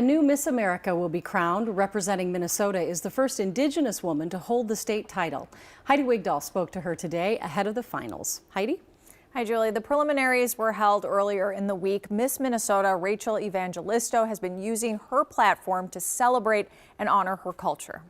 A new Miss America will be crowned. Representing Minnesota is the first Indigenous woman to hold the state title. Heidi Wigdahl spoke to her today ahead of the finals. Heidi? Hi, Julie. The preliminaries were held earlier in the week. Miss Minnesota Rachel Evangelisto has been using her platform to celebrate and honor her culture.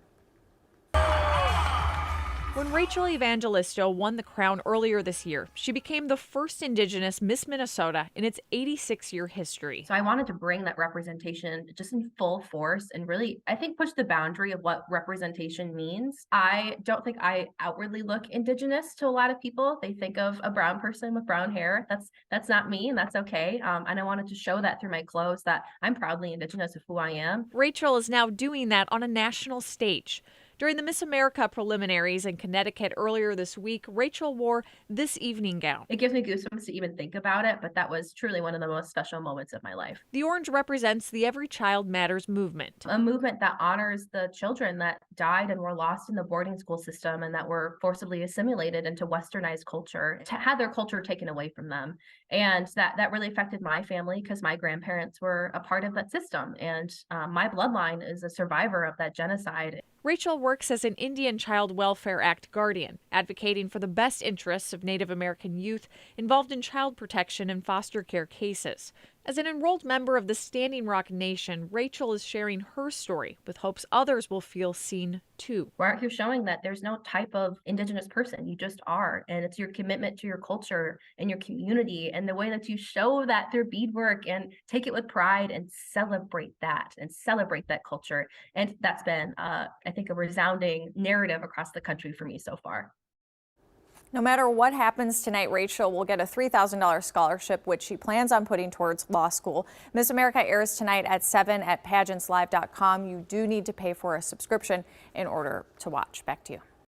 When Rachel Evangelisto won the crown earlier this year, she became the first Indigenous Miss Minnesota in its 86-year history. So I wanted to bring that representation just in full force and really, I think, push the boundary of what representation means. I don't think I outwardly look Indigenous to a lot of people. They think of a brown person with brown hair. That's not me, and that's okay. And I wanted to show that through my clothes that I'm proudly Indigenous of who I am. Rachel is now doing that on a national stage. During the Miss America preliminaries in Connecticut earlier this week, Rachel wore this evening gown. It gives me goosebumps to even think about it, but that was truly one of the most special moments of my life. The orange represents the Every Child Matters movement. A movement that honors the children that died and were lost in the boarding school system and that were forcibly assimilated into westernized culture, to have their culture taken away from them. And that really affected my family because my grandparents were a part of that system. And my bloodline is a survivor of that genocide. Rachel works as an Indian Child Welfare Act guardian, advocating for the best interests of Native American youth involved in child protection and foster care cases. As an enrolled member of the Standing Rock Nation, Rachel is sharing her story with hopes others will feel seen too. We're out here showing that there's no type of Indigenous person. You just are. And it's your commitment to your culture and your community and the way that you show that through beadwork and take it with pride and celebrate that culture. And that's been, I think, a resounding narrative across the country for me so far. No matter what happens tonight, Rachel will get a $3,000 scholarship, which she plans on putting towards law school. Miss America airs tonight at 7 at pageantslive.com. You do need to pay for a subscription in order to watch. Back to you.